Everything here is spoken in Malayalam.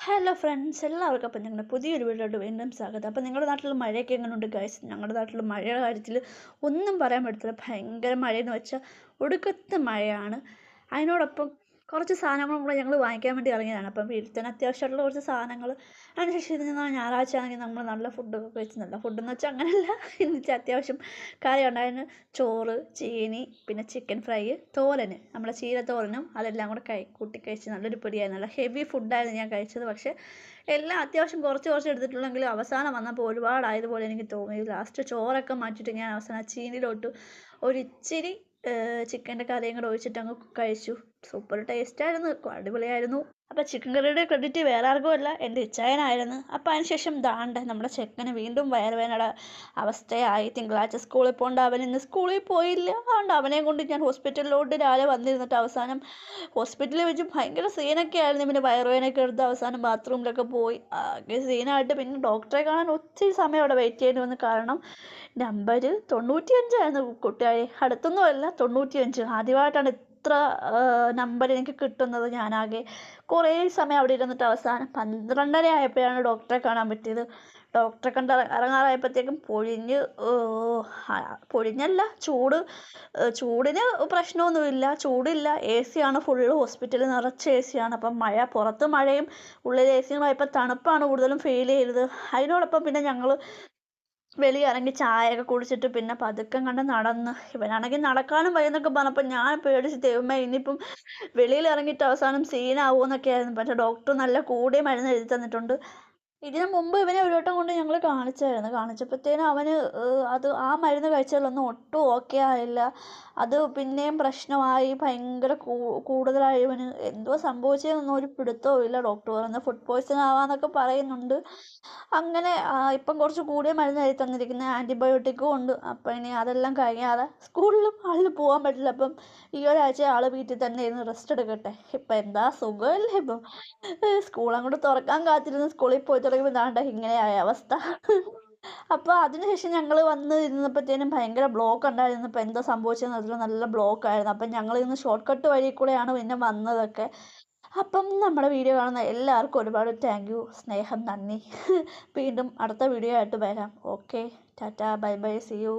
ഹലോ ഫ്രണ്ട്സ് എല്ലാവർക്കും അപ്പം ഞങ്ങളുടെ പുതിയൊരു വീഡിയോയിലോട്ട് വീണ്ടും സ്വാഗതം. അപ്പം നിങ്ങളുടെ നാട്ടിൽ മഴയൊക്കെ എങ്ങനെയുണ്ട് ഗൈസ്? ഞങ്ങളുടെ നാട്ടിൽ മഴയുടെ കാര്യത്തിൽ ഒന്നും പറയാൻ പറ്റത്തില്ല. ഭയങ്കര മഴയെന്ന് വെച്ചാൽ ഒടുക്കത്തെ മഴയാണ്. അതിനോടൊപ്പം കുറച്ച് സാധനങ്ങളും കൂടെ ഞങ്ങൾ വാങ്ങിക്കാൻ വേണ്ടി ഇറങ്ങിയതാണ്. അപ്പം വീട്ടിൽ തന്നെ അത്യാവശ്യമായിട്ടുള്ള കുറച്ച് സാധനങ്ങൾ. അതിനുശേഷം ഇരുന്ന് ഞായറാഴ്ച ആണെങ്കിൽ നമ്മൾ നല്ല ഫുഡൊക്കെ കഴിച്ച്, നല്ല ഫുഡെന്ന് വെച്ചാൽ അങ്ങനെയല്ല, എന്ന് വെച്ചാൽ അത്യാവശ്യം കാര്യം ഉണ്ടായിരുന്നു. ചോറ്, ചീനി, പിന്നെ ചിക്കൻ ഫ്രൈ, തോരൻ, നമ്മുടെ ചീരത്തോരനും അതെല്ലാം കൂടെ കൂട്ടി കഴിച്ച് നല്ലൊരു പൊടിയായിരുന്നു. നല്ല ഹെവി ഫുഡായിരുന്നു ഞാൻ കഴിച്ചത്. പക്ഷേ എല്ലാം അത്യാവശ്യം കുറച്ച് കുറച്ച് എടുത്തിട്ടുള്ളെങ്കിലും അവസാനം വന്നപ്പോൾ ഒരുപാടായതുപോലെ എനിക്ക് തോന്നി. ലാസ്റ്റ് ചോറൊക്കെ മാറ്റിയിട്ട് ഞാൻ അവസാനം ചീനിയിലോട്ട് ഒരിച്ചിരി ചിക്കൻ്റെ കറിയും കൂടെ ഒഴിച്ചിട്ട് അങ്ങ് കഴിച്ചു. സൂപ്പർ ടേസ്റ്റായിരുന്നു, അടിപൊളിയായിരുന്നു. അപ്പോൾ ചിക്കൻ കറിയുടെ ക്രെഡിറ്റ് വേറെ ആർക്കും അല്ല, എൻ്റെ ഇച്ചായനായിരുന്നു. അപ്പോൾ അതിനുശേഷം ദാണ്ടെ നമ്മുടെ ചെക്കന് വീണ്ടും വയറുവേദനയുടെ അവസ്ഥയായി. തിങ്കളാഴ്ച സ്കൂളിൽ പോകേണ്ട അവൻ ഇന്ന് സ്കൂളിൽ പോയില്ല. അതുകൊണ്ട് അവനെ കൊണ്ട് ഞാൻ ഹോസ്പിറ്റലിലോട്ട് രാവിലെ വന്നിരുന്നിട്ട് അവസാനം ഹോസ്പിറ്റലിൽ വെച്ച് ഭയങ്കര സീനൊക്കെ ആയിരുന്നു. പിന്നെ വയറുവേദനയൊക്കെ എടുത്ത് അവസാനം ബാത്റൂമിലൊക്കെ പോയി ആകെ സീനായിട്ട്. പിന്നെ ഡോക്ടറെ കാണാൻ ഒത്തിരി സമയം അവിടെ വെയിറ്റ് ചെയ്യേണ്ടി വന്നു. കാരണം നമ്പർ 95 കുട്ടിയായി, അടുത്തൊന്നുമല്ല 95. ആദ്യമായിട്ടാണ് ഇത്ര നമ്പർ എനിക്ക് കിട്ടുന്നത്. ഞാനാകെ കുറേ സമയം അവിടെ ഇരുന്നിട്ട് അവസാനം 12:30 ആയപ്പോഴാണ് ഡോക്ടറെ കാണാൻ പറ്റിയത്. ഡോക്ടറെ കണ്ട് ഇറങ്ങാറായപ്പോഴത്തേക്കും പൊഴിഞ്ഞല്ല, ചൂടിന് പ്രശ്നമൊന്നുമില്ല, ചൂടില്ല. എ സിയാണ് ഫുള്ള്, ഹോസ്പിറ്റലിൽ നിറച്ച് എ സിയാണ്. അപ്പം പുറത്ത് മഴയും ഉള്ളിൽ എ സിയുമായപ്പോൾ തണുപ്പാണ് കൂടുതലും ഫീൽ ചെയ്തത്. അതിനോടൊപ്പം പിന്നെ ഞങ്ങൾ വെളിയിറങ്ങി ചായയൊക്കെ കുടിച്ചിട്ട് പിന്നെ പതുക്കെ കണ്ട് നടന്ന്, ഇവനാണെങ്കിൽ നടക്കാനും വയ്യെന്നൊക്കെ പറഞ്ഞപ്പോൾ ഞാൻ പേടിച്ച്, ദൈവമേ ഇനിയിപ്പം വെളിയിൽ ഇറങ്ങിയിട്ട് അവസാനം സീനാവുമെന്നൊക്കെ ആയിരുന്നു. പക്ഷേ ഡോക്ടർ നല്ല കൂടിയ മരുന്ന് എഴുതി തന്നിട്ടുണ്ട്. ഇതിനു മുമ്പ് ഇവനെ ഒരു വട്ടം കൊണ്ട് ഞങ്ങൾ കാണിച്ചായിരുന്നു. കാണിച്ചപ്പോഴത്തേനും അവന് അത് ആ മരുന്ന് കഴിച്ചാലൊന്നും ഒട്ടും ഓക്കെ ആയില്ല. അത് പിന്നെയും പ്രശ്നമായി, ഭയങ്കര കൂടുതലായി. ഇവന് എന്തോ സംഭവിച്ചതെന്നൊന്നും ഒരു പിടുത്തവും ഇല്ല. ഡോക്ടർ പറയുന്നത് ഫുഡ് പോയ്സൺ ആവാന്നൊക്കെ പറയുന്നുണ്ട്. അങ്ങനെ ഇപ്പം കുറച്ച് കൂടിയ മരുന്ന് എഴുതി തന്നിരിക്കുന്നത്, ആൻറ്റിബയോട്ടിക്കും ഉണ്ട്. അപ്പം ഇനി അതെല്ലാം കഴിയാതെ സ്കൂളിലും ആളിന് പോകാൻ പറ്റില്ല. അപ്പം ഈ ഒരാഴ്ച ആൾ വീട്ടിൽ തന്നെ ഇരുന്ന് റെസ്റ്റ് എടുക്കട്ടെ. ഇപ്പം എന്താ സുഖമല്ലേ ഇപ്പം. സ്കൂൾ അങ്ങോട്ട് തുറക്കാൻ കാത്തിരുന്ന് സ്കൂളിൽ പോയി തുടങ്ങിയപ്പോൾ ദാണ്ടെ ഇങ്ങനെയായ അവസ്ഥ. അപ്പോൾ അതിനുശേഷം ഞങ്ങൾ വന്ന് ഇരുന്നപ്പോഴത്തേനും ഭയങ്കര ബ്ലോക്ക് ഉണ്ടായിരുന്നു. ഇപ്പോൾ എന്താ സംഭവിച്ചതെന്ന് അതിൽ നല്ല ബ്ലോക്ക് ആയിരുന്നു. അപ്പം ഞങ്ങൾ ഇന്ന് ഷോർട്ട് കട്ട് വഴി കൂടെയാണ് പിന്നെ വന്നതൊക്കെ. അപ്പം നമ്മുടെ വീഡിയോ കാണുന്ന എല്ലാവർക്കും ഒരുപാട് താങ്ക് യു, സ്നേഹം, നന്ദി. വീണ്ടും അടുത്ത വീഡിയോ ആയിട്ട് വരാം. Okay, tata, bye bye, see U.